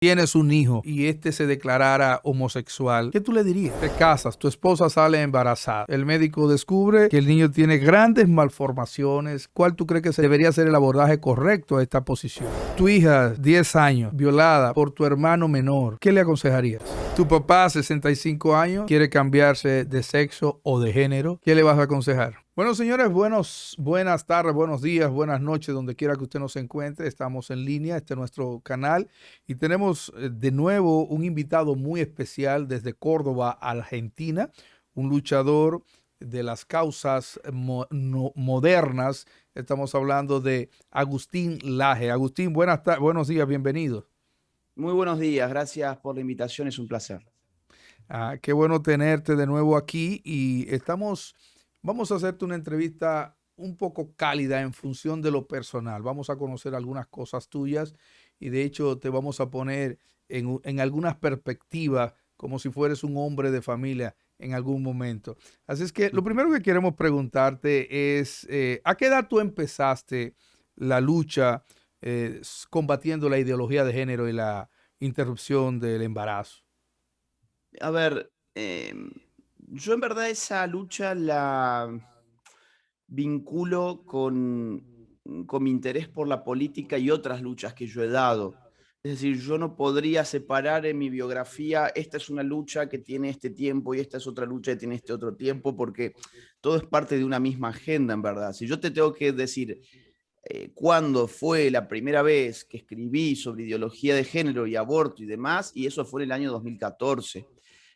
tienes un hijo y este se declarara homosexual, ¿qué tú le dirías? Te casas, tu esposa sale embarazada, el médico descubre que el niño tiene grandes malformaciones. ¿Cuál tú crees que debería ser el abordaje correcto a esta posición? Tu hija, 10 años, violada por tu hermano menor, ¿qué le aconsejarías? Tu papá, 65 años, quiere cambiarse de sexo o de género, ¿qué le vas a aconsejar? Bueno, señores, buenas tardes, buenos días, buenas noches, donde quiera que usted nos encuentre. Estamos en línea, este es nuestro canal y tenemos de nuevo un invitado muy especial desde Córdoba, Argentina, un luchador de las causas modernas. Estamos hablando de Agustín Laje. Agustín, buenos días, bienvenido. Muy buenos días, gracias por la invitación, es un placer. Qué bueno tenerte de nuevo aquí y vamos a hacerte una entrevista un poco cálida en función de lo personal. Vamos a conocer algunas cosas tuyas y de hecho te vamos a poner en algunas perspectivas como si fueres un hombre de familia en algún momento. Así es que lo primero que queremos preguntarte es, ¿a qué edad tú empezaste la lucha combatiendo la ideología de género y la interrupción del embarazo? A ver, yo en verdad esa lucha la vinculo con mi interés por la política y otras luchas que yo he dado. Es decir, yo no podría separar en mi biografía, esta es una lucha que tiene este tiempo y esta es otra lucha que tiene este otro tiempo, porque todo es parte de una misma agenda, en verdad. Si yo te tengo que decir cuándo fue la primera vez que escribí sobre ideología de género y aborto y demás, y eso fue en el año 2014.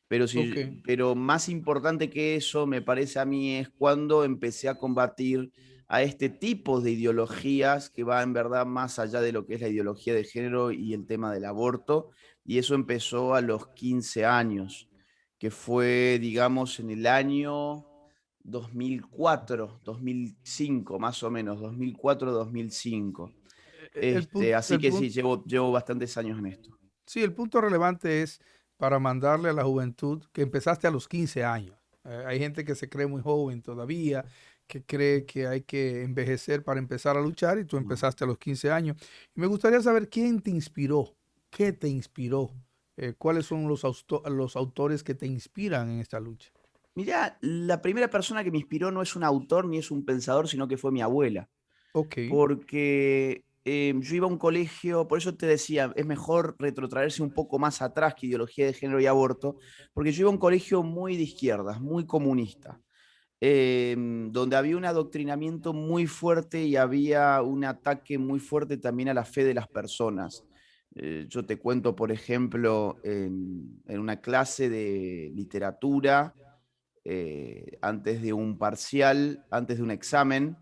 Pero, Ok. pero más importante que eso, me parece a mí, es cuando empecé a combatir a este tipo de ideologías que va en verdad más allá de lo que es la ideología de género y el tema del aborto. Y eso empezó a los 15 años, que fue, digamos, en el año 2004, 2005, más o menos, 2004, 2005. El punto, Así que sí, llevo bastantes años en esto. sí, el punto relevante es para mandarle a la juventud que empezaste a los 15 años. Hay gente que se cree muy joven todavía, que cree que hay que envejecer para empezar a luchar y tú No. empezaste a los 15 años. Y me gustaría saber quién te inspiró, qué te inspiró, cuáles son los autores que te inspiran en esta lucha. Mirá, la primera persona que me inspiró no es un autor ni es un pensador, sino que fue mi abuela. Ok, Porque yo iba a un colegio, por eso te decía, es mejor retrotraerse un poco más atrás que ideología de género y aborto, porque yo iba a un colegio muy de izquierdas, muy comunista, donde había un adoctrinamiento muy fuerte y había un ataque muy fuerte también a la fe de las personas. Yo te cuento, por ejemplo, en una clase de literatura, antes de un parcial, antes de un examen,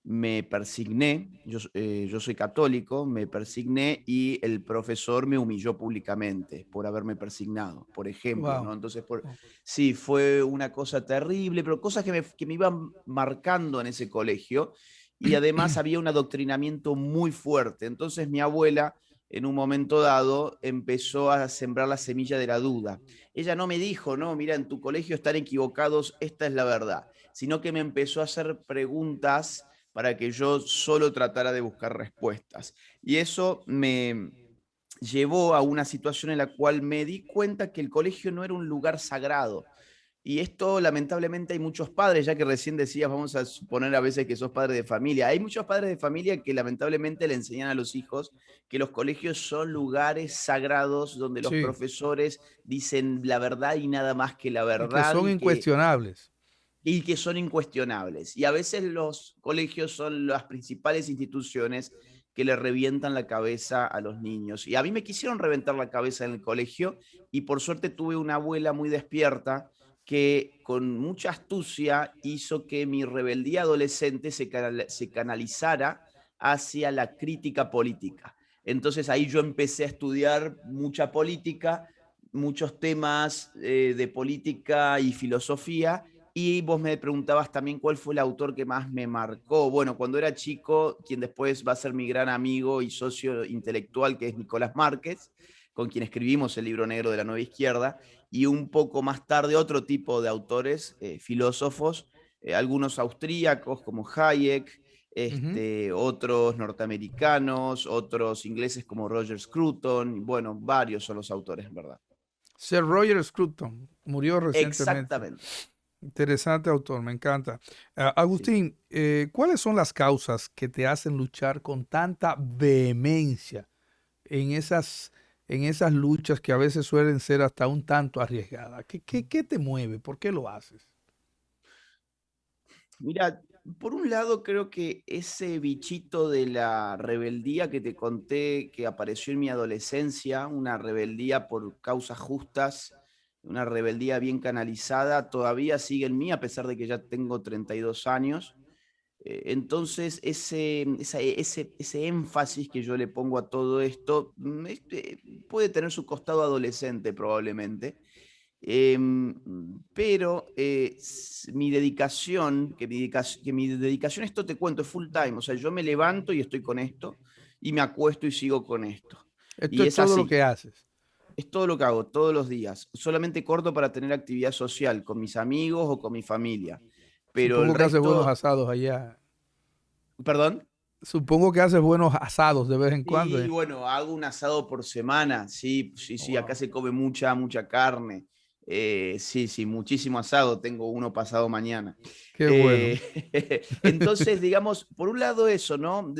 me persigné, yo soy católico, me persigné y el profesor me humilló públicamente por haberme persignado, por ejemplo, wow. ¿no? Entonces, sí, fue una cosa terrible, pero cosas que me iban marcando en ese colegio y además había un adoctrinamiento muy fuerte. Entonces mi abuela en un momento dado empezó a sembrar la semilla de la duda. Ella no me dijo, no, mira, en tu colegio están equivocados, esta es la verdad, sino que me empezó a hacer preguntas para que yo solo tratara de buscar respuestas. Y eso me llevó a una situación en la cual me di cuenta que el colegio no era un lugar sagrado. Y esto, lamentablemente, hay muchos padres, ya que recién decías, vamos a suponer a veces que sos padre de familia. Hay muchos padres de familia que lamentablemente le enseñan a los hijos que los colegios son lugares sagrados donde los Sí, profesores dicen la verdad y nada más que la y que verdad son incuestionables. y que son incuestionables. Y a veces los colegios son las principales instituciones que le revientan la cabeza a los niños. Y a mí me quisieron reventar la cabeza en el colegio y por suerte tuve una abuela muy despierta que con mucha astucia hizo que mi rebeldía adolescente se canalizara hacia la crítica política. Entonces ahí yo empecé a estudiar mucha política, muchos temas de política y filosofía, y vos me preguntabas también cuál fue el autor que más me marcó. Bueno, cuando era chico, quien después va a ser mi gran amigo y socio intelectual, que es Nicolás Márquez, con quien escribimos el libro negro de la nueva izquierda, y un poco más tarde otro tipo de autores, filósofos, algunos austríacos como Hayek, Ujú. otros norteamericanos, otros ingleses como Roger Scruton, y bueno, varios son los autores, en verdad. Sir Roger Scruton murió recientemente. Exactamente. Interesante autor, me encanta. Sí. Agustín, ¿cuáles son las causas que te hacen luchar con tanta vehemencia en en esas luchas que a veces suelen ser hasta un tanto arriesgadas? ¿Qué te mueve? ¿Por qué lo haces? Mira, por un lado creo que ese bichito de la rebeldía que te conté que apareció en mi adolescencia, una rebeldía por causas justas, una rebeldía bien canalizada, todavía sigue en mí a pesar de que ya tengo 32 años. Entonces, ese énfasis que yo le pongo a todo esto puede tener su costado adolescente probablemente. Pero mi dedicación, que mi dedicación, esto te cuento, es full time. O sea, yo me levanto y estoy con esto, y me acuesto y sigo con esto. Esto Y es es todo lo así, que haces. es todo lo que hago todos los días. Solamente corto para tener actividad social con mis amigos o con mi familia. Pero el Supongo que haces buenos resto, asados allá. perdón. Supongo que haces buenos asados de vez en cuando. Sí, bueno, hago un asado por semana, sí, sí, sí, acá Wow, se come mucha carne. Sí, sí, muchísimo asado, tengo uno pasado mañana. qué bueno. Entonces, digamos, por un lado eso, ¿no?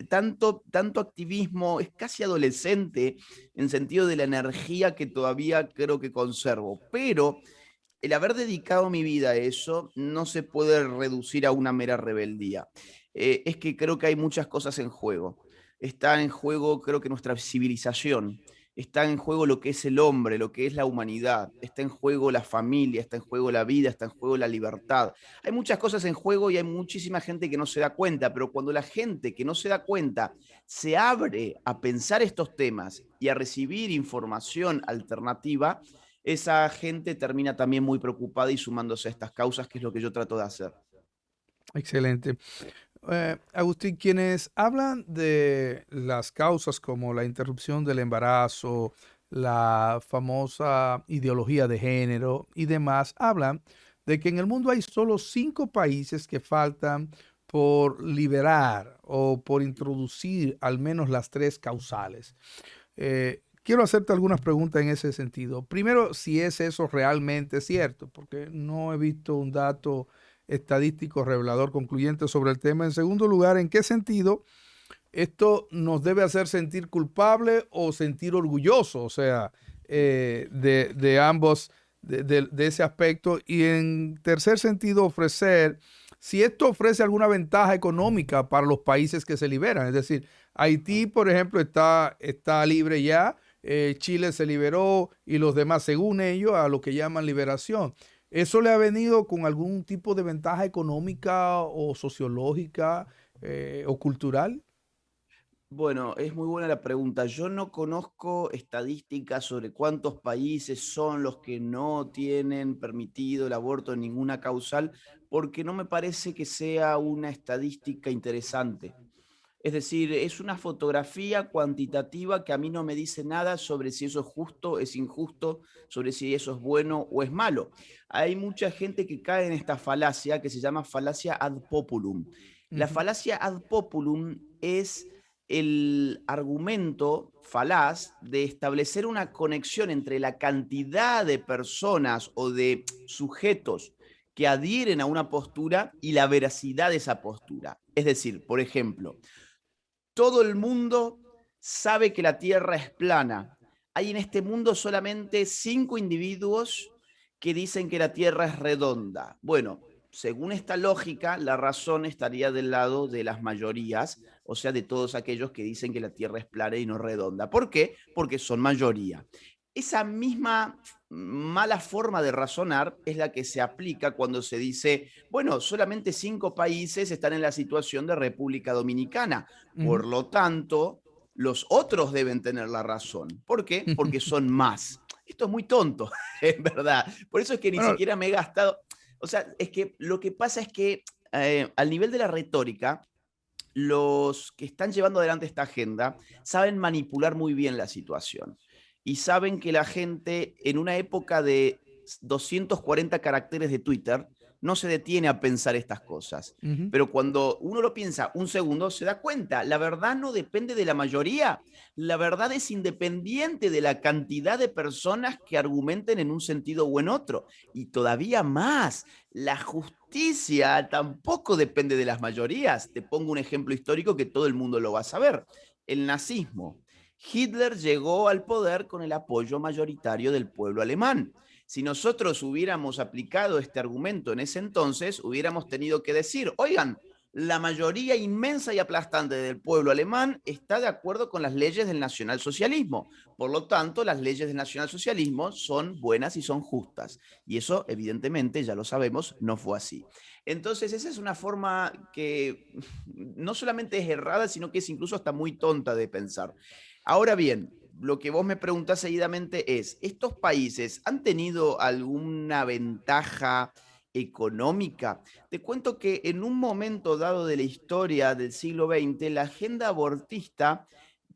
Tanto activismo, es casi adolescente en sentido de la energía que todavía creo que conservo, pero el haber dedicado mi vida a eso no se puede reducir a una mera rebeldía. Es que creo que hay muchas cosas en juego. Está en juego, creo que nuestra civilización. Está en juego lo que es el hombre, lo que es la humanidad. Está en juego la familia, está en juego la vida, está en juego la libertad. Hay muchas cosas en juego y hay muchísima gente que no se da cuenta, pero cuando la gente que no se da cuenta se abre a pensar estos temas y a recibir información alternativa, esa gente termina también muy preocupada y sumándose a estas causas, que es lo que yo trato de hacer. Excelente. Agustín, quienes hablan de las causas como la interrupción del embarazo, la famosa ideología de género y demás, hablan de que en el mundo hay solo 5 países que faltan por liberar o por introducir al menos las 3 causales. Quiero hacerte algunas preguntas en ese sentido. Primero, si es eso realmente cierto, porque no he visto un dato estadístico revelador concluyente sobre el tema. En segundo lugar, ¿en qué sentido esto nos debe hacer sentir culpable o sentir orgulloso? O sea, de ambos, de ese aspecto. Y en tercer sentido, ofrecer, si esto ofrece alguna ventaja económica para los países que se liberan. Es decir, Haití, por ejemplo, está libre ya, Chile se liberó y los demás, según ellos, a lo que llaman liberación. ¿Eso le ha venido con algún tipo de ventaja económica o sociológica o cultural? Bueno, es muy buena la pregunta. Yo no conozco estadísticas sobre cuántos países son los que no tienen permitido el aborto en ninguna causal, porque no me parece que sea una estadística interesante. Es decir, es una fotografía cuantitativa que a mí no me dice nada sobre si eso es justo, es injusto, sobre si eso es bueno o es malo. Hay mucha gente que cae en esta falacia que se llama falacia ad populum. La Ujú. falacia ad populum es el argumento falaz de establecer una conexión entre la cantidad de personas o de sujetos que adhieren a una postura y la veracidad de esa postura. Es decir, por ejemplo, todo el mundo sabe que la Tierra es plana. Hay en este mundo solamente 5 individuos que dicen que la Tierra es redonda. Bueno, según esta lógica, la razón estaría del lado de las mayorías, o sea, de todos aquellos que dicen que la Tierra es plana y no redonda. ¿Por qué? Porque son mayoría. Esa misma mala forma de razonar es la que se aplica cuando se dice, bueno, solamente 5 países están en la situación de República Dominicana. Ujú. Por lo tanto, los otros deben tener la razón. ¿Por qué? Porque son más. Esto es muy tonto, en verdad. Por eso es que ni Bueno, siquiera me he gastado. O sea, es que lo que pasa es que al nivel de la retórica, los que están llevando adelante esta agenda saben manipular muy bien la situación y saben que la gente en una época de 240 caracteres de Twitter, no se detiene a pensar estas cosas. Ujú. Pero cuando uno lo piensa un segundo, se da cuenta, la verdad no depende de la mayoría, la verdad es independiente de la cantidad de personas que argumenten en un sentido o en otro. Y todavía más, la justicia tampoco depende de las mayorías. Te pongo un ejemplo histórico que todo el mundo lo va a saber. El nazismo. Hitler llegó al poder con el apoyo mayoritario del pueblo alemán. Si nosotros hubiéramos aplicado este argumento en ese entonces, hubiéramos tenido que decir, oigan, la mayoría inmensa y aplastante del pueblo alemán está de acuerdo con las leyes del nacionalsocialismo. Por lo tanto, las leyes del nacionalsocialismo son buenas y son justas. Y eso, evidentemente, ya lo sabemos, no fue así. Entonces, esa es una forma que no solamente es errada, sino que es incluso hasta muy tonta de pensar. Ahora bien, lo que vos me preguntás seguidamente es, ¿estos países han tenido alguna ventaja económica? Te cuento que en un momento dado de la historia del siglo XX, la agenda abortista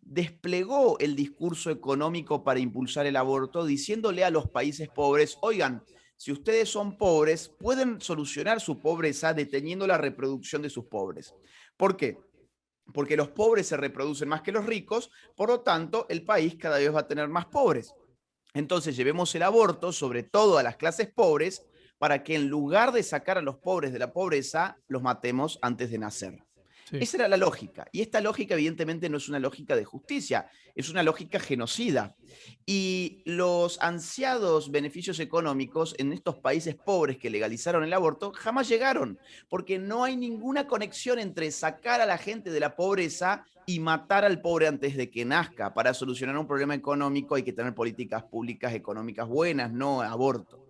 desplegó el discurso económico para impulsar el aborto, diciéndole a los países pobres, oigan, si ustedes son pobres, pueden solucionar su pobreza deteniendo la reproducción de sus pobres. ¿Por qué? Porque los pobres se reproducen más que los ricos, por lo tanto, el país cada vez va a tener más pobres. Entonces, llevemos el aborto, sobre todo a las clases pobres, para que en lugar de sacar a los pobres de la pobreza, los matemos antes de nacer. Sí. Esa era la lógica. Y esta lógica, evidentemente, no es una lógica de justicia, es una lógica genocida. Y los ansiados beneficios económicos en estos países pobres que legalizaron el aborto jamás llegaron, porque no hay ninguna conexión entre sacar a la gente de la pobreza y matar al pobre antes de que nazca. Para solucionar un problema económico hay que tener políticas públicas económicas buenas, no aborto.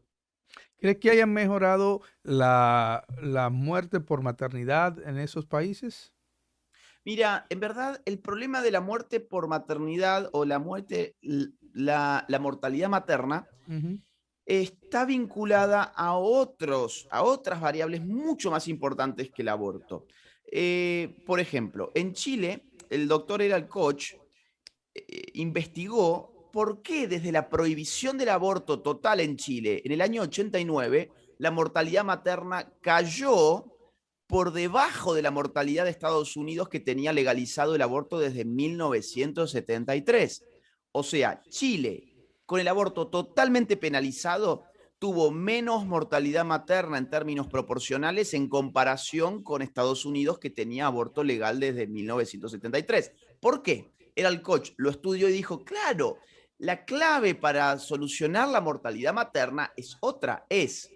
¿Crees que hayan mejorado la muerte por maternidad en esos países? Mira, en verdad, el problema de la muerte por maternidad o la muerte, la mortalidad materna, Ujú. está vinculada a otras variables mucho más importantes que el aborto. Por ejemplo, en Chile, el doctor Eral Koch investigó por qué desde la prohibición del aborto total en Chile en el año 89, la mortalidad materna cayó por debajo de la mortalidad de Estados Unidos que tenía legalizado el aborto desde 1973. O sea, Chile, con el aborto totalmente penalizado, tuvo menos mortalidad materna en términos proporcionales en comparación con Estados Unidos, que tenía aborto legal desde 1973. ¿Por qué? Era el coach, lo estudió y dijo, claro, la clave para solucionar la mortalidad materna es otra, es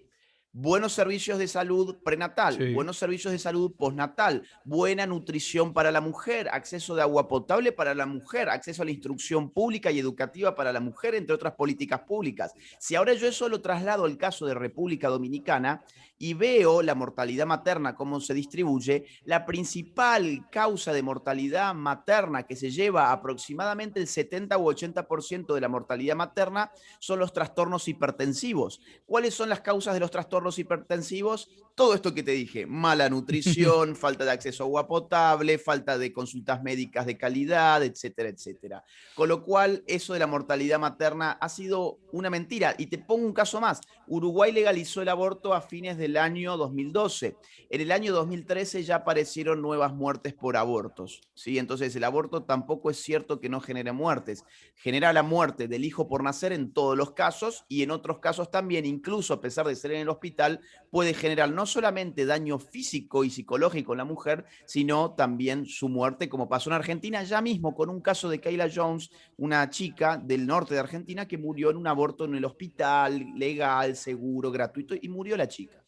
buenos servicios de salud prenatal, Sí. buenos servicios de salud postnatal, buena nutrición para la mujer, acceso de agua potable para la mujer, acceso a la instrucción pública y educativa para la mujer, entre otras políticas públicas. Si ahora yo eso lo traslado al caso de República Dominicana y veo la mortalidad materna, cómo se distribuye, la principal causa de mortalidad materna que se lleva aproximadamente el 70 u 80% de la mortalidad materna son los trastornos hipertensivos. ¿Cuáles son las causas de los trastornos hipertensivos? Todo esto que te dije, mala nutrición, falta de acceso a agua potable, falta de consultas médicas de calidad, etcétera, etcétera. Con lo cual, eso de la mortalidad materna ha sido una mentira. Y te pongo un caso más. Uruguay legalizó el aborto a fines del año 2012. En el año 2013 ya aparecieron nuevas muertes por abortos, ¿sí? Entonces, el aborto tampoco es cierto que no genere muertes. Genera la muerte del hijo por nacer en todos los casos y en otros casos también, incluso a pesar de ser en el hospital, puede generar no solamente daño físico y psicológico en la mujer, sino también su muerte, como pasó en Argentina ya mismo con un caso de Kayla Jones, una chica del norte de Argentina que murió en un aborto en el hospital, legal, seguro, gratuito, y murió la chica.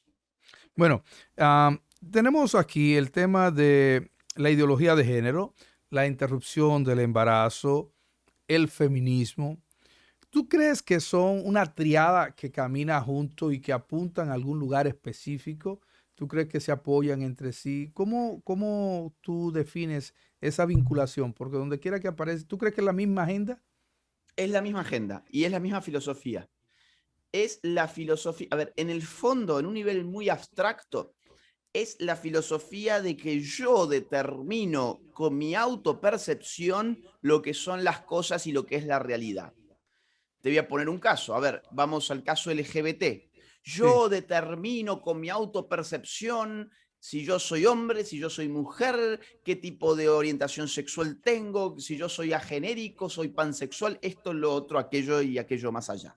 Bueno, tenemos aquí el tema de la ideología de género, la interrupción del embarazo, el feminismo. ¿Tú crees que son una triada que camina junto y que apuntan a algún lugar específico? ¿Tú crees que se apoyan entre sí? ¿Cómo tú defines esa vinculación? Porque donde quiera que aparece, ¿tú crees que es la misma agenda? Es la misma agenda y es la misma filosofía. Es la filosofía, a ver, en el fondo, en un nivel muy abstracto, es la filosofía de que yo determino con mi autopercepción lo que son las cosas y lo que es la realidad. Te voy a poner un caso. A ver, vamos al caso LGBT. Sí, Yo determino con mi autopercepción si yo soy hombre, si yo soy mujer, qué tipo de orientación sexual tengo, si yo soy agenérico, soy pansexual, esto, lo otro, aquello y aquello más allá.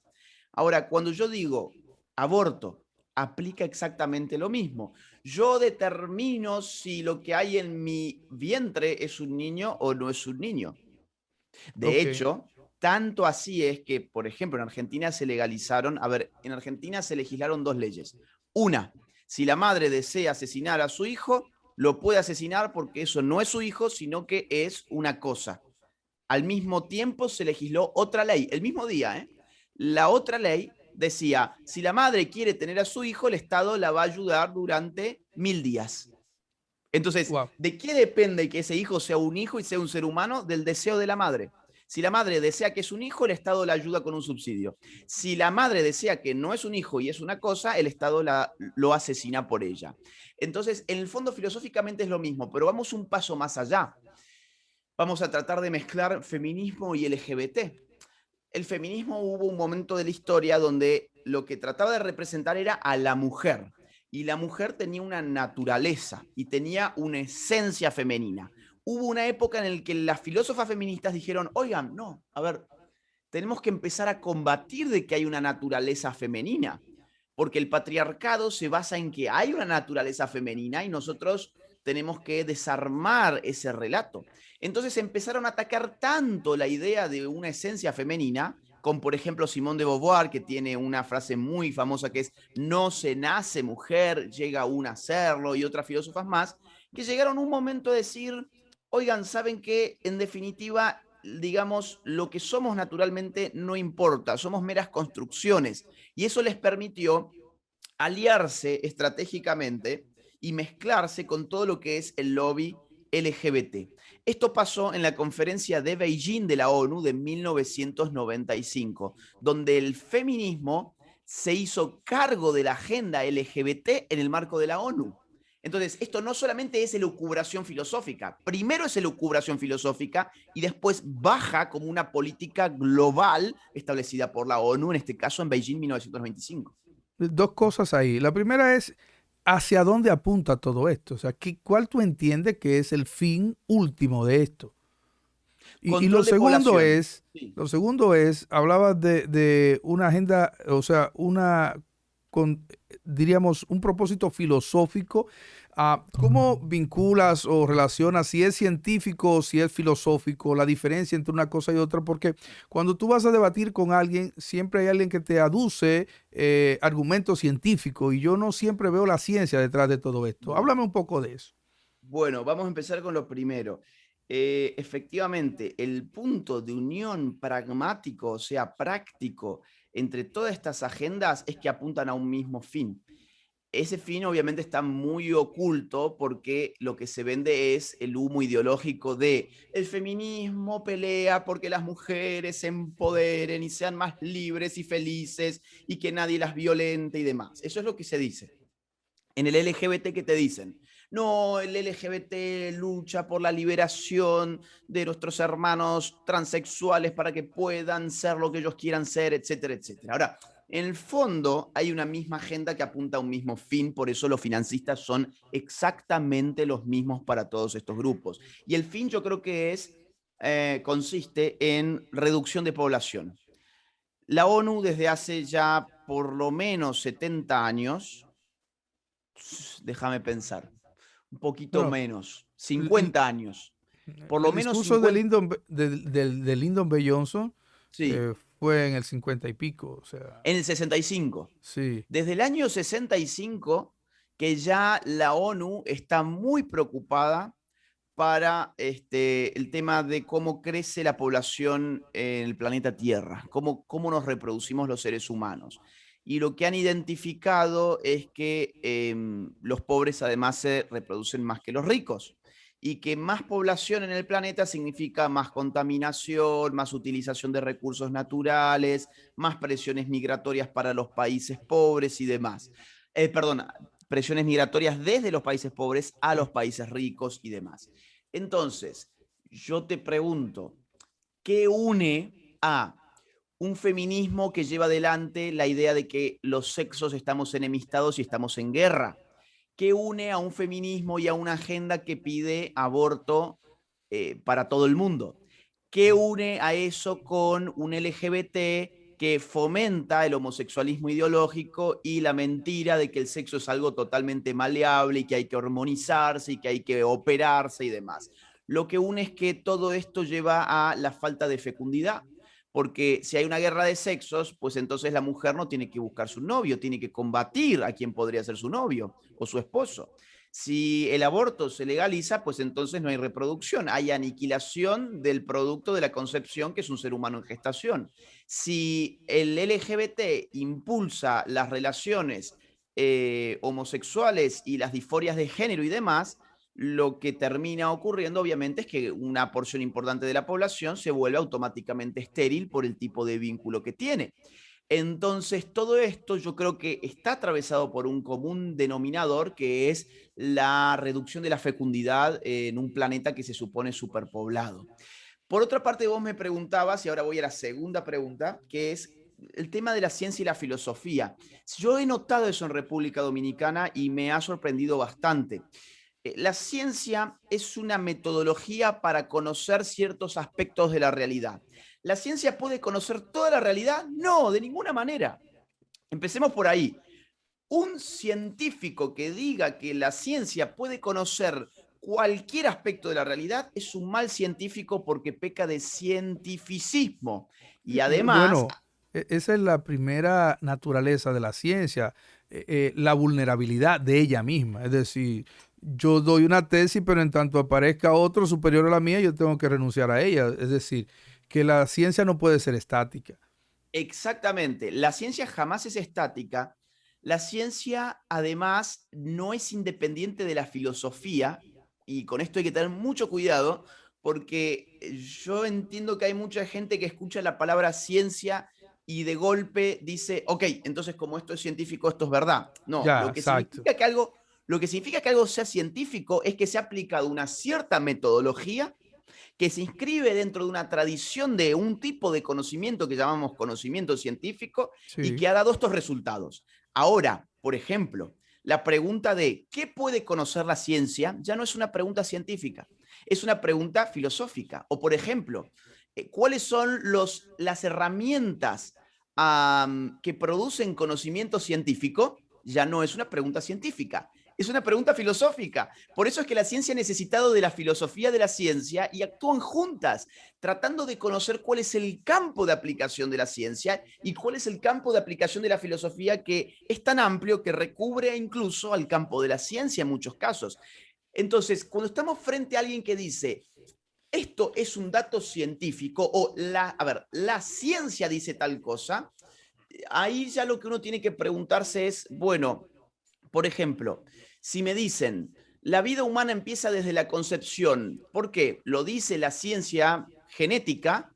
Ahora, cuando yo digo aborto, aplica exactamente lo mismo. Yo determino si lo que hay en mi vientre es un niño o no es un niño. De ok, hecho, tanto así es que, por ejemplo, en Argentina se legalizaron, a ver, en Argentina se legislaron dos leyes. Una, si la madre desea asesinar a su hijo, lo puede asesinar porque eso no es su hijo, sino que es una cosa. Al mismo tiempo se legisló otra ley, el mismo día, ¿eh? La otra ley decía, si la madre quiere tener a su hijo, el Estado la va a ayudar durante 1000 días. Entonces, wow. ¿de qué depende que ese hijo sea un hijo y sea un ser humano? Del deseo de la madre. Si la madre desea que es un hijo, el Estado la ayuda con un subsidio. Si la madre desea que no es un hijo y es una cosa, el Estado lo asesina por ella. Entonces, en el fondo, filosóficamente es lo mismo, pero vamos un paso más allá. Vamos a tratar de mezclar feminismo y LGBT. El feminismo, hubo un momento de la historia donde lo que trataba de representar era a la mujer. Y la mujer tenía una naturaleza y tenía una esencia femenina. Hubo una época en la que las filósofas feministas dijeron, oigan, no, a ver, tenemos que empezar a combatir de que hay una naturaleza femenina, porque el patriarcado se basa en que hay una naturaleza femenina y nosotros tenemos que desarmar ese relato. Entonces empezaron a atacar tanto la idea de una esencia femenina, con por ejemplo Simone de Beauvoir, que tiene una frase muy famosa que es, no se nace mujer, llega una a serlo, y otras filósofas más, que llegaron a un momento a decir, oigan, ¿saben qué? En definitiva, digamos, lo que somos naturalmente no importa, somos meras construcciones. Y eso les permitió aliarse estratégicamente y mezclarse con todo lo que es el lobby LGBT. Esto pasó en la conferencia de Beijing de la ONU de 1995, donde el feminismo se hizo cargo de la agenda LGBT en el marco de la ONU. Entonces, esto no solamente es elucubración filosófica, primero es elucubración filosófica y después baja como una política global establecida por la ONU, en este caso en Beijing 1925. Dos cosas ahí. La primera es, ¿hacia dónde apunta todo esto? O sea, ¿cuál tú entiendes que es el fin último de esto? Y Control de población. Sí. lo segundo es, hablabas de una agenda, o sea, diríamos, un propósito filosófico. ¿Cómo vinculas o relacionas si es científico o si es filosófico, la diferencia entre una cosa y otra? Porque cuando tú vas a debatir con alguien, siempre hay alguien que te aduce argumentos científicos y yo no siempre veo la ciencia detrás de todo esto. No. Háblame un poco de eso. Bueno, vamos a empezar con lo primero. Efectivamente, el punto de unión pragmático, o sea, práctico, entre todas estas agendas es que apuntan a un mismo fin. Ese fin obviamente está muy oculto porque lo que se vende es el humo ideológico de el feminismo pelea porque las mujeres se empoderen y sean más libres y felices y que nadie las violente y demás. Eso es lo que se dice. En el LGBT, ¿qué te dicen? No, el LGBT lucha por la liberación de nuestros hermanos transexuales para que puedan ser lo que ellos quieran ser, etcétera, etcétera. Ahora, en el fondo hay una misma agenda que apunta a un mismo fin, por eso los financistas son exactamente los mismos para todos estos grupos. Y el fin yo creo que consiste en reducción de población. La ONU desde hace ya por lo menos 70 años, déjame pensar, un poquito Bueno, menos, l- 50 años, por lo el menos discurso de 50, Lyndon B. Johnson sí, fue en el 50 y pico, o sea, en el 65. sí. Desde el año 65 que ya la ONU está muy preocupada para el tema de cómo crece la población en el planeta Tierra, cómo nos reproducimos los seres humanos. Y lo que han identificado es que los pobres además se reproducen más que los ricos y que más población en el planeta significa más contaminación, más utilización de recursos naturales, más presiones migratorias para los países pobres y demás. Perdón, presiones migratorias desde los países pobres a Sí. los países ricos y demás. Entonces, yo te pregunto, ¿qué une a un feminismo que lleva adelante la idea de que los sexos estamos enemistados y estamos en guerra, que une a un feminismo y a una agenda que pide aborto para todo el mundo, que une a eso con un LGBT que fomenta el homosexualismo ideológico y la mentira de que el sexo es algo totalmente maleable y que hay que hormonizarse y que hay que operarse y demás. Lo que une es que todo esto lleva a la falta de fecundidad, porque si hay una guerra de sexos, pues entonces la mujer no tiene que buscar su novio, tiene que combatir a quien podría ser su novio o su esposo. Si el aborto se legaliza, pues entonces no hay reproducción, hay aniquilación del producto de la concepción, que es un ser humano en gestación. Si el LGBT impulsa las relaciones homosexuales y las disforias de género y demás, lo que termina ocurriendo obviamente es que una porción importante de la población se vuelve automáticamente estéril por el tipo de vínculo que tiene. Entonces, todo esto yo creo que está atravesado por un común denominador, que es la reducción de la fecundidad en un planeta que se supone superpoblado. Por otra parte, vos me preguntabas, y ahora voy a la segunda pregunta, que es el tema de la ciencia y la filosofía. Yo he notado eso en República Dominicana y me ha sorprendido bastante. La ciencia es una metodología para conocer ciertos aspectos de la realidad. ¿La ciencia puede conocer toda la realidad? No, de ninguna manera. Empecemos por ahí. Un científico que diga que la ciencia puede conocer cualquier aspecto de la realidad es un mal científico porque peca de cientificismo. Y además, Bueno, esa es la primera naturaleza de la ciencia, la vulnerabilidad de ella misma. Es decir, yo doy una tesis, pero en tanto aparezca otro superior a la mía, yo tengo que renunciar a ella. Es decir, que la ciencia no puede ser estática. exactamente, la ciencia jamás es estática. La ciencia, además, no es independiente de la filosofía, y con esto hay que tener mucho cuidado, porque yo entiendo que hay mucha gente que escucha la palabra ciencia y de golpe dice, ok, entonces como esto es científico, esto es verdad. No, Ya, exacto. lo que significa que algo sea científico es que se ha aplicado una cierta metodología que se inscribe dentro de una tradición de un tipo de conocimiento que llamamos conocimiento científico y Sí, que ha dado estos resultados. Ahora, por ejemplo, la pregunta de ¿qué puede conocer la ciencia? Ya no es una pregunta científica, es una pregunta filosófica. O, por ejemplo, ¿cuáles son las herramientas que producen conocimiento científico? Ya no es una pregunta científica, es una pregunta filosófica. Por eso es que la ciencia ha necesitado de la filosofía de la ciencia y actúan juntas, tratando de conocer cuál es el campo de aplicación de la ciencia y cuál es el campo de aplicación de la filosofía, que es tan amplio que recubre incluso al campo de la ciencia en muchos casos. Entonces, cuando estamos frente a alguien que dice, esto es un dato científico o la ciencia dice tal cosa, ahí ya lo que uno tiene que preguntarse es, bueno, por ejemplo, si me dicen, la vida humana empieza desde la concepción, ¿por qué? Lo dice la ciencia genética.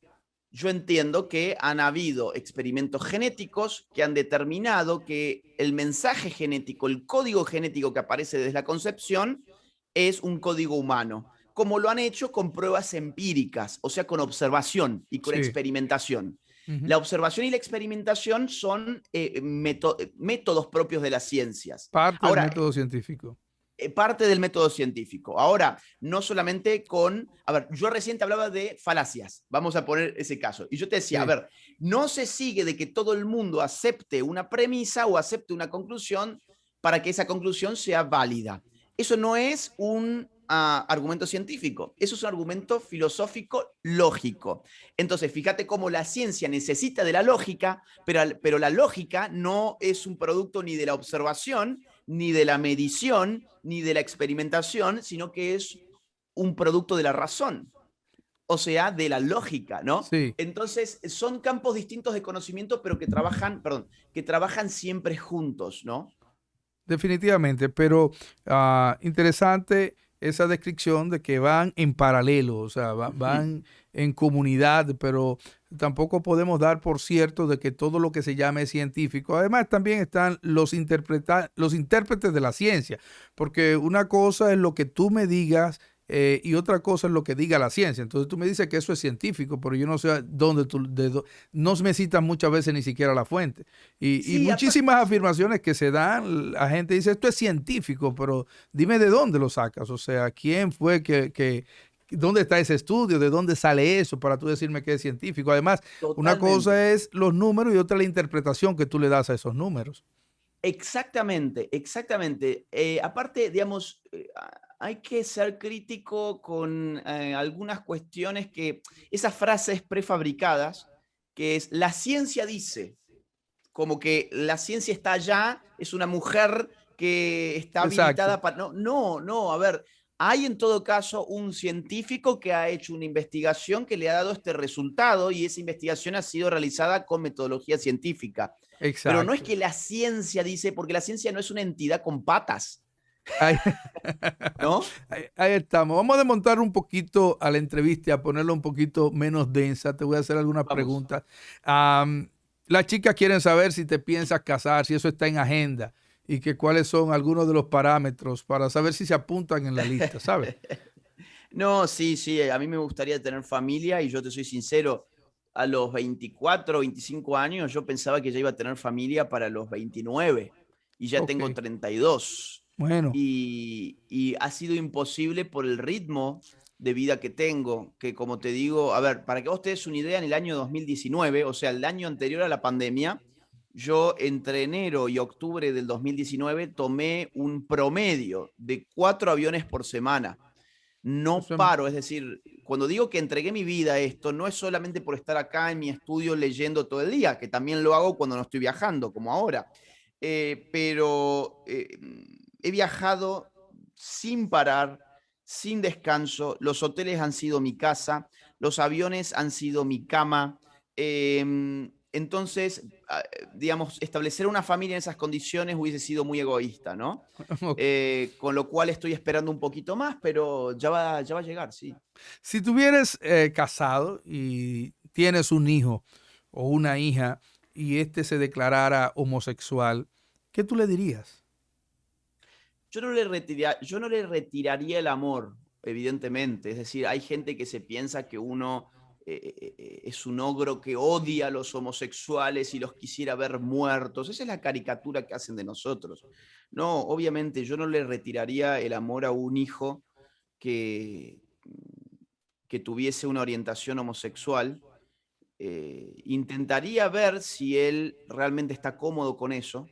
Yo entiendo que han habido experimentos genéticos que han determinado que el mensaje genético, el código genético que aparece desde la concepción, es un código humano, como lo han hecho con pruebas empíricas, o sea, con observación y con sí. experimentación. Ujú. La observación y la experimentación son métodos propios de las ciencias. Parte del Ahora, método científico. parte del método científico. Ahora, no solamente con, a ver, yo recién te hablaba de falacias, vamos a poner ese caso, y yo te decía, a Sí. ver, no se sigue de que todo el mundo acepte una premisa o acepte una conclusión para que esa conclusión sea válida. Eso no es un argumento científico, eso es un argumento filosófico lógico. Entonces, fíjate cómo la ciencia necesita de la lógica, pero la lógica no es un producto ni de la observación, ni de la medición, ni de la experimentación, sino que es un producto de la razón, o sea, de la lógica, ¿no? Sí. Entonces, son campos distintos de conocimiento, pero que trabajan, perdón, que trabajan siempre juntos, ¿no? Definitivamente, pero interesante esa descripción de que van en paralelo, o sea, van en comunidad, pero tampoco podemos dar por cierto de que todo lo que se llame científico. Además, también están los intérpretes de la ciencia, porque una cosa es lo que tú me digas y otra cosa es lo que diga la ciencia. Entonces tú me dices que eso es científico, pero yo no sé dónde no me citan muchas veces ni siquiera la fuente. Y Sí, muchísimas afirmaciones que se dan, la gente dice, esto es científico, pero dime de dónde lo sacas. O sea, ¿quién fue ¿dónde está ese estudio? ¿De dónde sale eso para tú decirme que es científico? Además, una totalmente. cosa es los números y otra la interpretación que tú le das a esos números. Exactamente, exactamente. Aparte, digamos, hay que ser crítico con algunas cuestiones que, esas frases prefabricadas, que es la ciencia dice, como que la ciencia está allá, es una mujer que está Exacto. habilitada para... No, no, no, a ver, hay en todo caso un científico que ha hecho una investigación que le ha dado este resultado y esa investigación ha sido realizada con metodología científica. Pero no es Exacto. que la ciencia dice, porque la ciencia no es una entidad con patas, Ahí, ¿no? ahí estamos. Vamos a desmontar un poquito a la entrevista y a ponerla un poquito menos densa. Te voy a hacer algunas Vamos. preguntas. Las chicas quieren saber si te piensas casar, si eso está en agenda y que cuáles son algunos de los parámetros para saber si se apuntan en la lista, ¿sabes? No, sí, sí, a mí me gustaría tener familia y yo te soy sincero, a los 24, 25 años yo pensaba que ya iba a tener familia para los 29 y ya Ok. tengo 32 Bueno, y ha sido imposible por el ritmo de vida que tengo, que como te digo, a ver, para que vos te des una idea, en el año 2019, o sea, el año anterior a la pandemia, yo entre enero y octubre del 2019 tomé un promedio de 4 aviones por semana. No eso es paro, es decir, cuando digo que entregué mi vida a esto, no es solamente por estar acá en mi estudio leyendo todo el día, que también lo hago cuando no estoy viajando, como ahora. Pero he viajado sin parar, sin descanso. Los hoteles han sido mi casa, los aviones han sido mi cama. Entonces, digamos, establecer una familia en esas condiciones hubiese sido muy egoísta, ¿no? ok. Con lo cual estoy esperando un poquito más, pero ya va a llegar, sí. Si tuvieras casado y tienes un hijo o una hija y este se declarara homosexual, ¿qué tú le dirías? Yo no le retiraría el amor, evidentemente. Es decir, hay gente que se piensa que uno es un ogro que odia a los homosexuales y los quisiera ver muertos. Esa es la caricatura que hacen de nosotros. No, obviamente yo no le retiraría el amor a un hijo que, que tuviese una orientación homosexual. Intentaría ver si él realmente está cómodo con eso,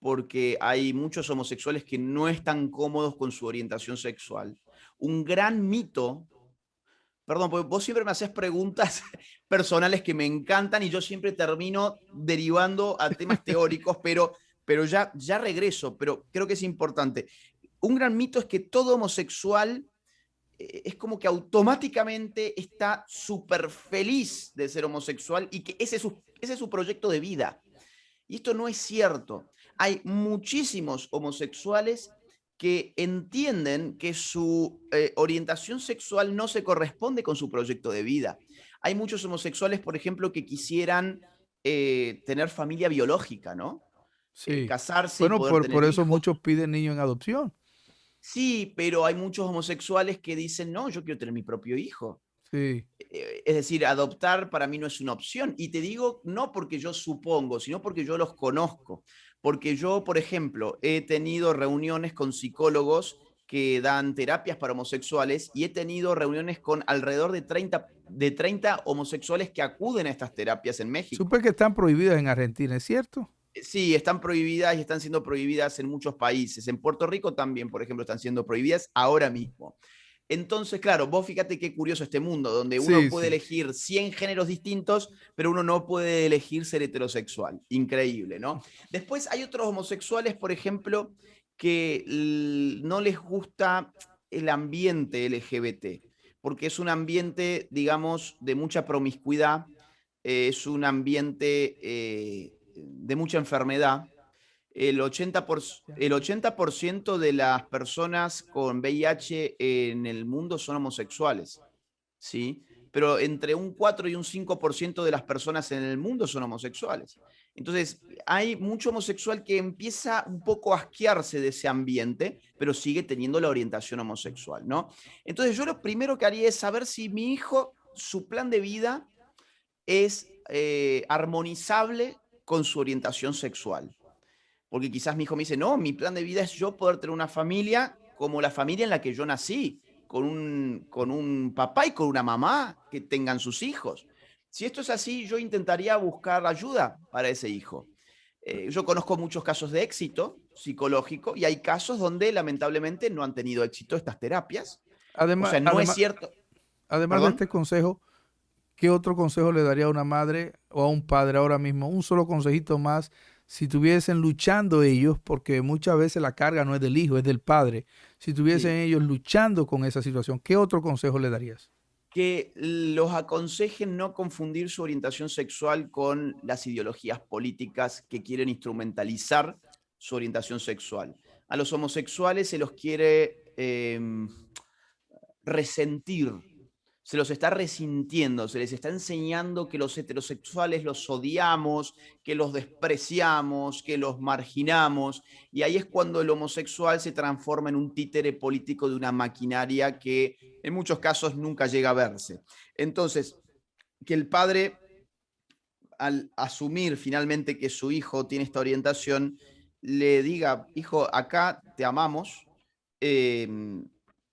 porque hay muchos homosexuales que no están cómodos con su orientación sexual. Un gran mito, perdón, porque vos siempre me haces preguntas personales que me encantan y yo siempre termino derivando a temas teóricos, pero ya regreso, pero creo que es importante. Un gran mito es que todo homosexual es como que automáticamente está súper feliz de ser homosexual y que ese es su proyecto de vida. Y esto no es cierto. Hay muchísimos homosexuales que entienden que su orientación sexual no se corresponde con su proyecto de vida. Hay muchos homosexuales, por ejemplo, que quisieran tener familia biológica, ¿no? Sí. Casarse y Bueno, poder por tener eso hijos. muchos piden niños en adopción. Sí, pero hay muchos homosexuales que dicen, no, yo quiero tener mi propio hijo. Sí. Es decir, adoptar para mí no es una opción. Y te digo, no porque yo supongo, sino porque yo los conozco. Porque yo, por ejemplo, he tenido reuniones con psicólogos que dan terapias para homosexuales y he tenido reuniones con alrededor de 30 homosexuales que acuden a estas terapias en México. Supe que están prohibidas en Argentina, ¿es cierto? Sí, están prohibidas y están siendo prohibidas en muchos países. En Puerto Rico también, por ejemplo, están siendo prohibidas ahora mismo. Entonces, claro, vos fíjate qué curioso este mundo, donde uno Sí, puede sí. elegir 100 géneros distintos, pero uno no puede elegir ser heterosexual. Increíble, ¿no? Después hay otros homosexuales, por ejemplo, que no les gusta el ambiente LGBT, porque es un ambiente, digamos, de mucha promiscuidad, es un ambiente de mucha enfermedad. El 80% de las personas con VIH en el mundo son homosexuales, ¿sí? pero entre un 4 y un 5% de las personas en el mundo son homosexuales. Entonces, hay mucho homosexual que empieza un poco a asquearse de ese ambiente, pero sigue teniendo la orientación homosexual, ¿no? Entonces, yo lo primero que haría es saber si mi hijo, su plan de vida es armonizable con su orientación sexual. Porque quizás mi hijo me dice, no, mi plan de vida es yo poder tener una familia como la familia en la que yo nací, con un papá y con una mamá que tengan sus hijos. Si esto es así, yo intentaría buscar ayuda para ese hijo. Yo conozco muchos casos de éxito psicológico y hay casos donde lamentablemente no han tenido éxito estas terapias. O Además, sea, no es además, cierto. además de ¿Perdón? este consejo, ¿qué otro consejo le daría a una madre o a un padre ahora mismo? Un solo consejito más, si estuviesen luchando ellos, porque muchas veces la carga no es del hijo, es del padre. Si estuviesen Sí. ellos luchando con esa situación, ¿qué otro consejo le darías? Que los aconsejen no confundir su orientación sexual con las ideologías políticas que quieren instrumentalizar su orientación sexual. A los homosexuales se los quiere resentir, se los está resintiendo, se les está enseñando que los heterosexuales los odiamos, que los despreciamos, que los marginamos, y ahí es cuando el homosexual se transforma en un títere político de una maquinaria que en muchos casos nunca llega a verse. Entonces, que el padre, al asumir finalmente que su hijo tiene esta orientación, le diga, hijo, acá te amamos, eh,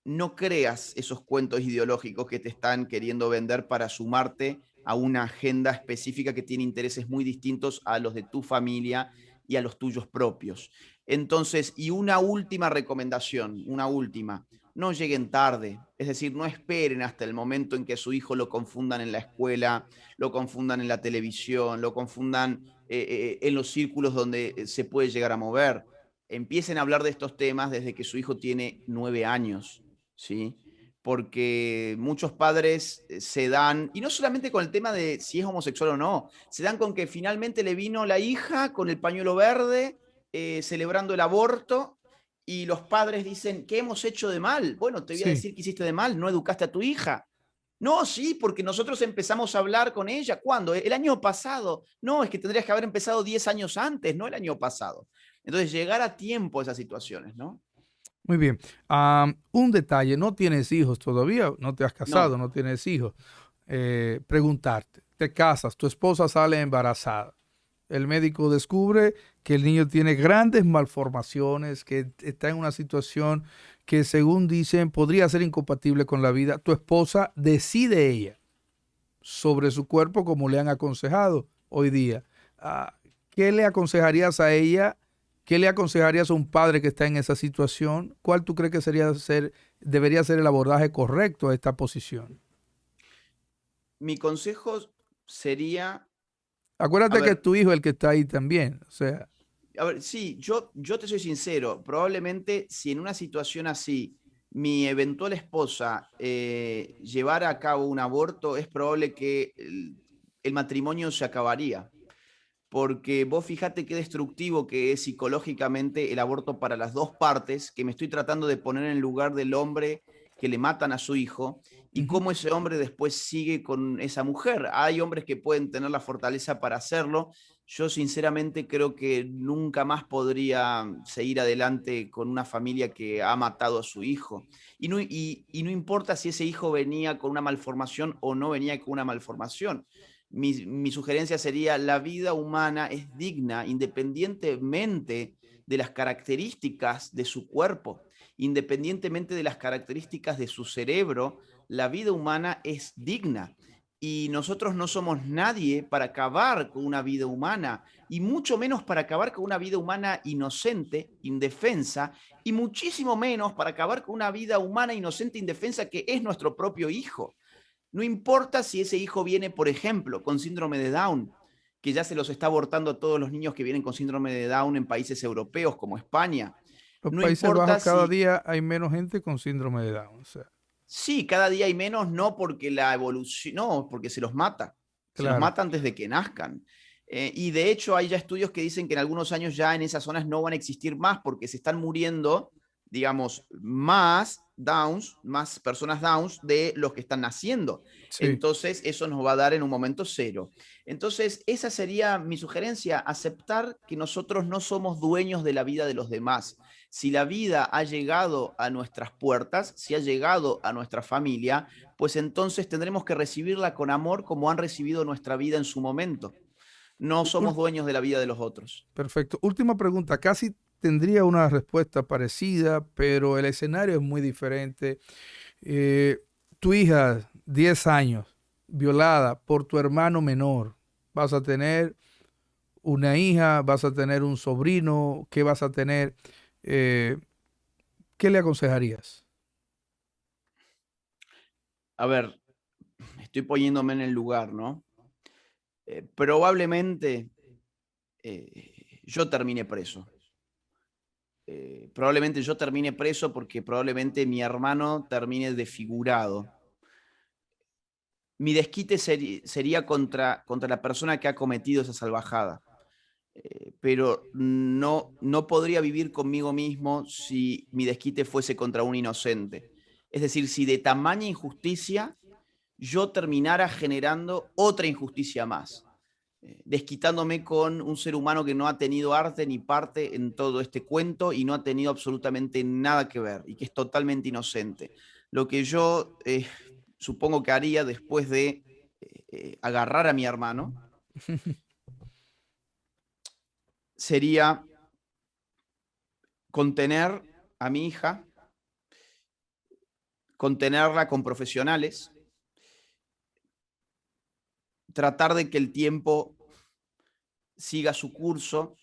no creas esos cuentos ideológicos que te están queriendo vender para sumarte a una agenda específica que tiene intereses muy distintos a los de tu familia y a los tuyos propios. Entonces, y una última recomendación, una última, no lleguen tarde, es decir, no esperen hasta el momento en que su hijo lo confundan en la escuela, lo confundan en la televisión, lo confundan en los círculos donde se puede llegar a mover. Empiecen a hablar de estos temas desde que su hijo tiene 9 años, ¿sí? Porque muchos padres se dan, y no solamente con el tema de si es homosexual o no, se dan con que finalmente le vino la hija con el pañuelo verde, celebrando el aborto, y los padres dicen, ¿qué hemos hecho de mal? Bueno, te voy a Sí. decir que hiciste de mal, no educaste a tu hija. No, sí, porque nosotros empezamos a hablar con ella. ¿Cuándo? El año pasado. No, es que tendrías que haber empezado 10 años antes, no el año pasado. Entonces, llegar a tiempo a esas situaciones, ¿no? Muy bien. Un detalle, no tienes hijos todavía, no te has casado, No, no tienes hijos. Preguntarte, te casas, tu esposa sale embarazada. El médico descubre que el niño tiene grandes malformaciones, que está en una situación que según dicen podría ser incompatible con la vida. Tu esposa decide ella sobre su cuerpo como le han aconsejado hoy día. Ah, ¿Qué le aconsejarías a ella? ¿Qué le aconsejarías a un padre que está en esa situación? ¿Cuál tú crees que debería ser el abordaje correcto a esta posición? mi consejo sería, a Acuérdate que es ver, tu hijo el que está ahí también. O sea, sí, yo te soy sincero, probablemente si en una situación así mi eventual esposa llevara a cabo un aborto, es probable que el matrimonio se acabaría. Porque vos fíjate qué destructivo que es psicológicamente el aborto para las dos partes, que me estoy tratando de poner en el lugar del hombre que le matan a su hijo y ujú. cómo ese hombre después sigue con esa mujer. Hay hombres que pueden tener la fortaleza para hacerlo. Yo sinceramente creo que nunca más podría seguir adelante con una familia que ha matado a su hijo. Y no importa si ese hijo venía con una malformación o no venía con una malformación. Mi sugerencia sería, la vida humana es digna independientemente de las características de su cuerpo, independientemente de las características de su cerebro, la vida humana es digna. Y nosotros no somos nadie para acabar con una vida humana, y mucho menos para acabar con una vida humana inocente, indefensa, y muchísimo menos para acabar con una vida humana inocente, indefensa que es nuestro propio hijo. No importa si ese hijo viene, por ejemplo, con síndrome de Down, que ya se los está abortando a todos los niños que vienen con síndrome de Down en países europeos como España. Los No Países Bajos importa cada si, día hay menos gente con síndrome de Down. O sea, sí, cada día hay menos, no porque la evolución, no, porque se los mata. Se los claro. mata antes de que nazcan. Y de hecho hay ya estudios que dicen que en algunos años ya en esas zonas no van a existir más porque se están muriendo digamos, más downs, más personas downs de los que están naciendo. Sí. Entonces, eso nos va a dar en un momento cero. Entonces, esa sería mi sugerencia, aceptar que nosotros no somos dueños de la vida de los demás. Si la vida ha llegado a nuestras puertas, si ha llegado a nuestra familia, pues entonces tendremos que recibirla con amor como han recibido nuestra vida en su momento. No somos Ul- dueños de la vida de los otros. Perfecto. Última pregunta. Casi tendría una respuesta parecida, pero el escenario es muy diferente. Eh, Tu hija, 10 años, violada por tu hermano menor. Vas a tener una hija, vas a tener un sobrino, ¿qué vas a tener? Eh, ¿Qué le aconsejarías? A ver, estoy poniéndome en el lugar, ¿no? Probablemente yo termine preso. Probablemente yo termine preso porque probablemente mi hermano termine desfigurado. Mi desquite sería contra la persona que ha cometido esa salvajada. Pero no podría vivir conmigo mismo si mi desquite fuese contra un inocente. Es decir, si de tamaña injusticia yo terminara generando otra injusticia más, desquitándome con un ser humano que no ha tenido arte ni parte en todo este cuento y no ha tenido absolutamente nada que ver y que es totalmente inocente. Lo que yo supongo que haría después de agarrar a mi hermano sería contener a mi hija, contenerla con profesionales, tratar de que el tiempo siga su curso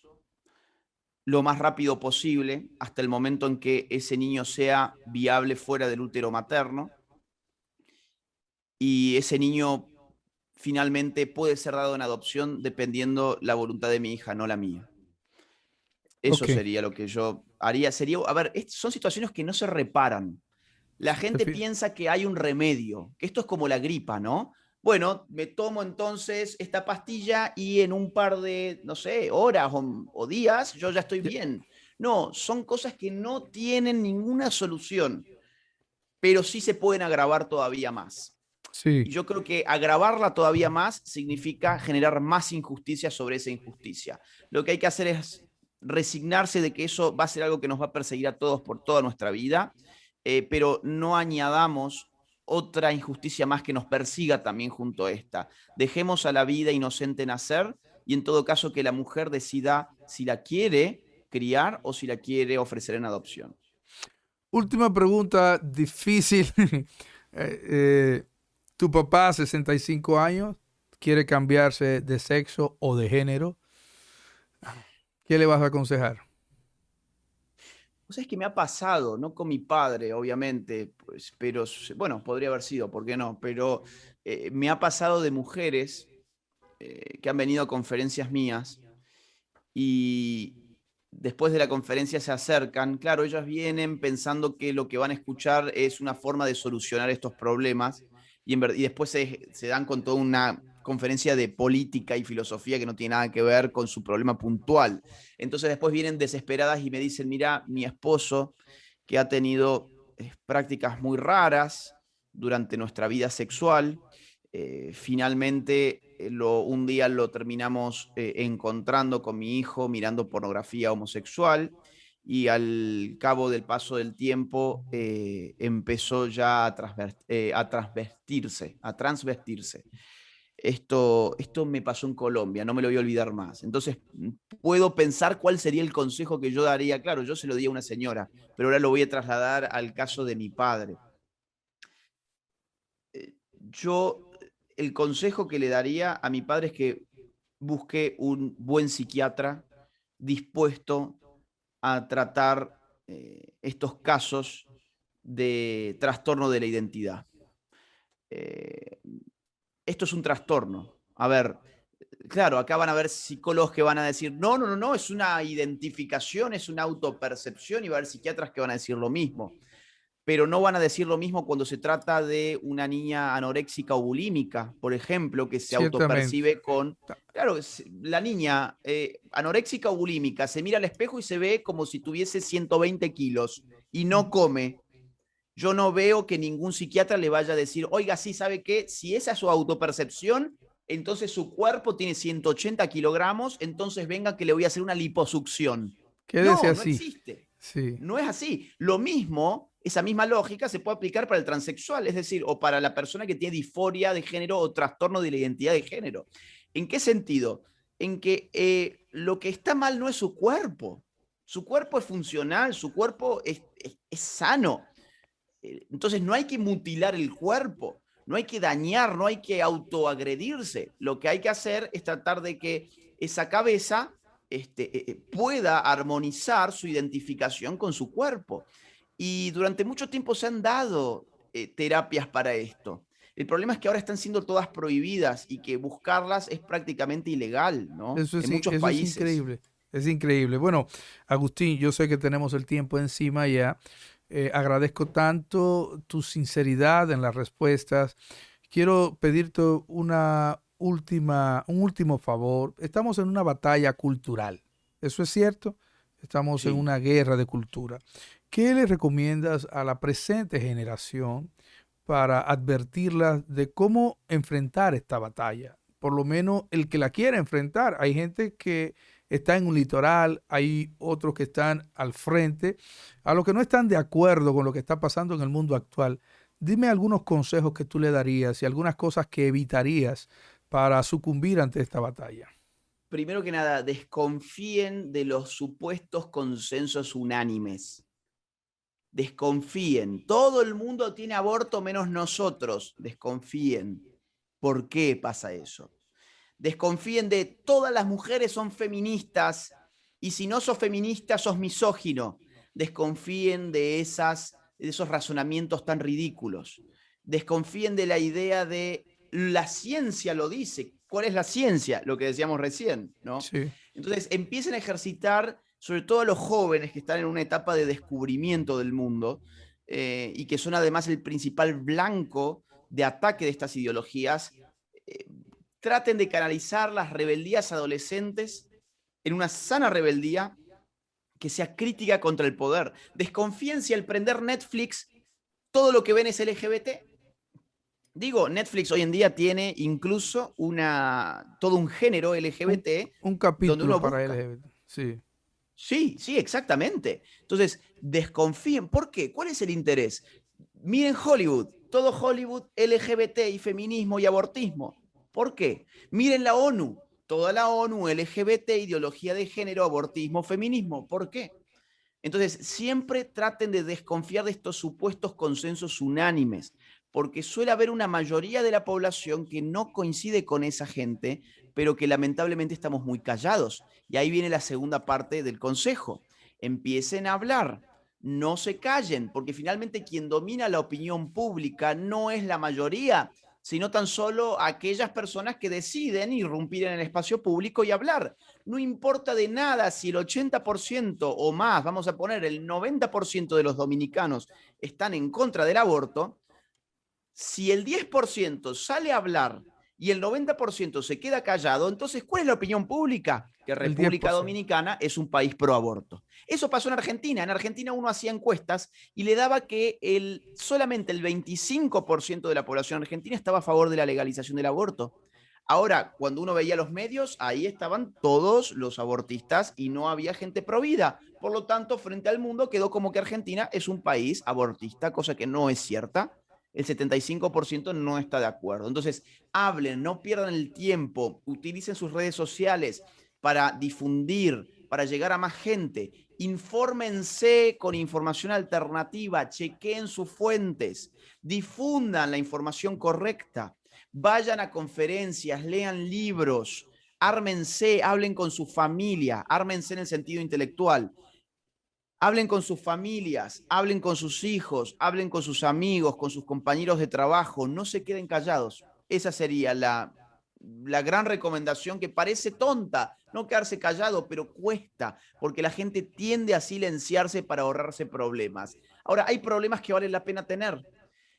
lo más rápido posible hasta el momento en que ese niño sea viable fuera del útero materno y ese niño finalmente puede ser dado en adopción dependiendo la voluntad de mi hija, no la mía. Eso Ok. sería lo que yo haría. Sería, a ver, son situaciones que no se reparan. La gente piensa que hay un remedio, que esto es como la gripa, ¿no? Bueno, me tomo entonces esta pastilla y en un par de, no sé, horas o días yo ya estoy Ya- bien. No, son cosas que no tienen ninguna solución, pero sí se pueden agravar todavía más. Sí. Y yo creo que agravarla todavía más significa generar más injusticia sobre esa injusticia. Lo que hay que hacer es resignarse de que eso va a ser algo que nos va a perseguir a todos por toda nuestra vida, pero no añadamos otra injusticia más que nos persiga también junto a esta. Dejemos a la vida inocente nacer y en todo caso que la mujer decida si la quiere criar o si la quiere ofrecer en adopción. Última pregunta difícil. Tu papá, 65 años, quiere cambiarse de sexo o de género. ¿Qué le vas a aconsejar? O sea, es que me ha pasado, no con mi padre, obviamente, pues, pero bueno, podría haber sido, ¿por qué no? Pero me ha pasado de mujeres que han venido a conferencias mías y después de la conferencia se acercan. Claro, ellas vienen pensando que lo que van a escuchar es una forma de solucionar estos problemas y después se dan con toda una conferencia de política y filosofía que no tiene nada que ver con su problema puntual. Entonces después vienen desesperadas y me dicen, mira, mi esposo que ha tenido prácticas muy raras durante nuestra vida sexual, finalmente un día lo terminamos encontrando con mi hijo mirando pornografía homosexual y al cabo del paso del tiempo empezó ya a transvestirse. Esto me pasó en Colombia, no me lo voy a olvidar más. Entonces, puedo pensar cuál sería el consejo que yo daría. Claro, yo se lo di a una señora, pero ahora lo voy a trasladar al caso de mi padre. Yo, el consejo que le daría a mi padre es que busque un buen psiquiatra dispuesto a tratar estos casos de trastorno de la identidad. Eh, Esto es un trastorno. A ver, claro, acá van a haber psicólogos que van a decir, no, no, no, no, es una identificación, es una autopercepción y va a haber psiquiatras que van a decir lo mismo, pero no van a decir lo mismo cuando se trata de una niña anoréxica o bulímica, por ejemplo, que se Ciertamente. autopercibe con, claro, la niña anoréxica o bulímica se mira al espejo y se ve como si tuviese 120 kilos. y no come, yo no veo que ningún psiquiatra le vaya a decir, oiga, sí, ¿sabe qué? Si esa es su autopercepción, entonces su cuerpo tiene 180 kilogramos, entonces venga que le voy a hacer una liposucción. Quédese No, no así. existe. Sí. No es así. Lo mismo, esa misma lógica se puede aplicar para el transexual, es decir, o para la persona que tiene disforia de género o trastorno de la identidad de género. ¿En qué sentido? En que lo que está mal no es su cuerpo. Su cuerpo es funcional, su cuerpo es sano. Entonces no hay que mutilar el cuerpo, no hay que dañar, no hay que autoagredirse. Lo que hay que hacer es tratar de que esa cabeza pueda armonizar su identificación con su cuerpo. Y durante mucho tiempo se han dado terapias para esto. El problema es que ahora están siendo todas prohibidas y que buscarlas es prácticamente ilegal, ¿no? En muchos Eso es países. increíble. Es increíble. Bueno, Agustín, yo sé que tenemos el tiempo encima ya. Agradezco tanto tu sinceridad en las respuestas. Quiero pedirte un último favor. Estamos en una batalla cultural. ¿Eso es cierto? Estamos en Sí. una guerra de cultura. ¿Qué le recomiendas a la presente generación para advertirlas de cómo enfrentar esta batalla? Por lo menos el que la quiera enfrentar. Hay gente que está en un litoral, hay otros que están al frente, a los que no están de acuerdo con lo que está pasando en el mundo actual. Dime algunos consejos que tú le darías y algunas cosas que evitarías para sucumbir ante esta batalla. Primero que nada, desconfíen de los supuestos consensos unánimes. Desconfíen. Todo el mundo tiene aborto menos nosotros. Desconfíen. ¿Por qué pasa eso? Desconfíen de todas las mujeres son feministas y si no sos feminista sos misógino. Desconfíen de esos razonamientos tan ridículos. Desconfíen de la idea de la ciencia lo dice. ¿Cuál es la ciencia? Lo que decíamos recién, ¿no? Sí, Entonces empiecen a ejercitar, sobre todo a los jóvenes que están en una etapa de descubrimiento del mundo y que son además el principal blanco de ataque de estas ideologías. eh, Traten de canalizar las rebeldías adolescentes en una sana rebeldía que sea crítica contra el poder. Desconfíen si al prender Netflix todo lo que ven es LGBT. Digo, Netflix hoy en día tiene incluso todo un género un, LGBT un donde capítulo uno para busca. LGBT. Sí, Sí, sí, exactamente. Entonces, desconfíen. ¿Por qué? ¿Cuál es el interés? Miren Hollywood, todo Hollywood LGBT y feminismo y abortismo. ¿Por qué? Miren la ONU, toda la ONU LGBT, ideología de género, abortismo, feminismo. ¿Por qué? Entonces, siempre traten de desconfiar de estos supuestos consensos unánimes, porque suele haber una mayoría de la población que no coincide con esa gente, pero que lamentablemente estamos muy callados. Y ahí viene la segunda parte del consejo. Empiecen a hablar, no se callen, porque finalmente quien domina la opinión pública no es la mayoría, sino tan solo aquellas personas que deciden irrumpir en el espacio público y hablar. No importa de nada si el 80% o más, vamos a poner el 90% de los dominicanos están en contra del aborto, si el 10% sale a hablar y el 90% se queda callado, entonces, ¿cuál es la opinión pública? Que el diez República por ciento. Dominicana es un país pro aborto. Eso pasó en Argentina. En Argentina uno hacía encuestas y le daba que solamente el 25% de la población argentina estaba a favor de la legalización del aborto. Ahora, cuando uno veía los medios, ahí estaban todos los abortistas y no había gente pro vida. Por lo tanto, frente al mundo quedó como que Argentina es un país abortista, cosa que no es cierta. El 75% no está de acuerdo. Entonces, hablen, no pierdan el tiempo, utilicen sus redes sociales para difundir, para llegar a más gente. Infórmense con información alternativa, chequeen sus fuentes, difundan la información correcta, vayan a conferencias, lean libros, ármense, hablen con su familia, ármense en el sentido intelectual. Hablen con sus familias, hablen con sus hijos, hablen con sus amigos, con sus compañeros de trabajo, no se queden callados. Esa sería la gran recomendación que parece tonta, no quedarse callado, pero cuesta, porque la gente tiende a silenciarse para ahorrarse problemas. Ahora, hay problemas que valen la pena tener.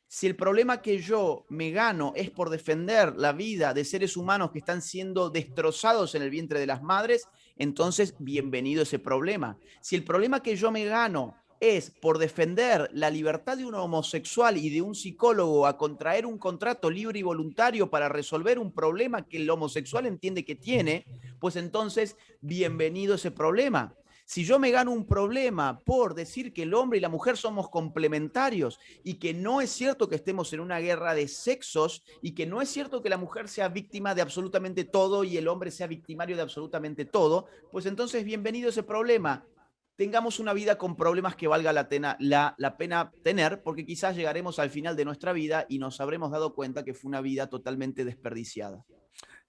Si el problema que yo me gano es por defender la vida de seres humanos que están siendo destrozados en el vientre de las madres, entonces bienvenido ese problema. Si el problema que yo me gano es por defender la libertad de un homosexual y de un psicólogo a contraer un contrato libre y voluntario para resolver un problema que el homosexual entiende que tiene, pues entonces bienvenido ese problema. Si yo me gano un problema por decir que el hombre y la mujer somos complementarios y que no es cierto que estemos en una guerra de sexos y que no es cierto que la mujer sea víctima de absolutamente todo y el hombre sea victimario de absolutamente todo, pues entonces bienvenido ese problema. Tengamos una vida con problemas que valga la pena tener, porque quizás llegaremos al final de nuestra vida y nos habremos dado cuenta que fue una vida totalmente desperdiciada.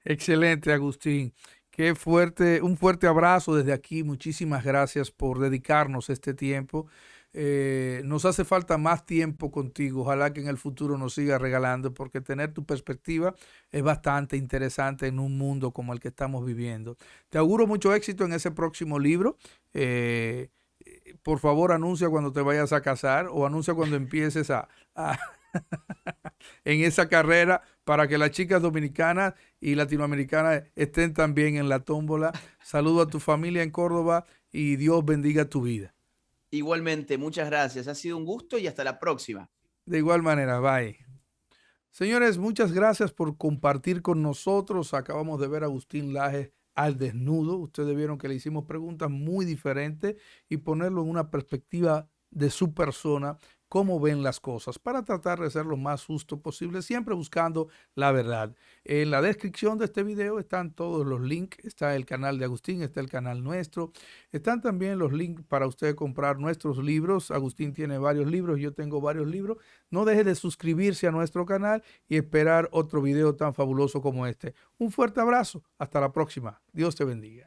Excelente, Agustín. Qué fuerte, un fuerte abrazo desde aquí. Muchísimas gracias por dedicarnos este tiempo. Nos hace falta más tiempo contigo. Ojalá que en el futuro nos siga regalando, porque tener tu perspectiva es bastante interesante en un mundo como el que estamos viviendo. Te auguro mucho éxito en ese próximo libro. Eh, por favor, anuncia cuando te vayas a casar o anuncia cuando empieces a en esa carrera para que las chicas dominicanas y latinoamericanas estén también en la tómbola. Saludo a tu familia en Córdoba y Dios bendiga tu vida. Igualmente, muchas gracias. Ha sido un gusto y hasta la próxima. De igual manera, bye. Señores, muchas gracias por compartir con nosotros. Acabamos de ver a Agustín Laje al desnudo. Ustedes vieron que le hicimos preguntas muy diferentes y ponerlo en una perspectiva de su persona, cómo ven las cosas, para tratar de ser lo más justo posible, siempre buscando la verdad. En la descripción de este video están todos los links, está el canal de Agustín, está el canal nuestro, están también los links para usted comprar nuestros libros. Agustín tiene varios libros, yo tengo varios libros. No deje de suscribirse a nuestro canal y esperar otro video tan fabuloso como este. Un fuerte abrazo, hasta la próxima. Dios te bendiga.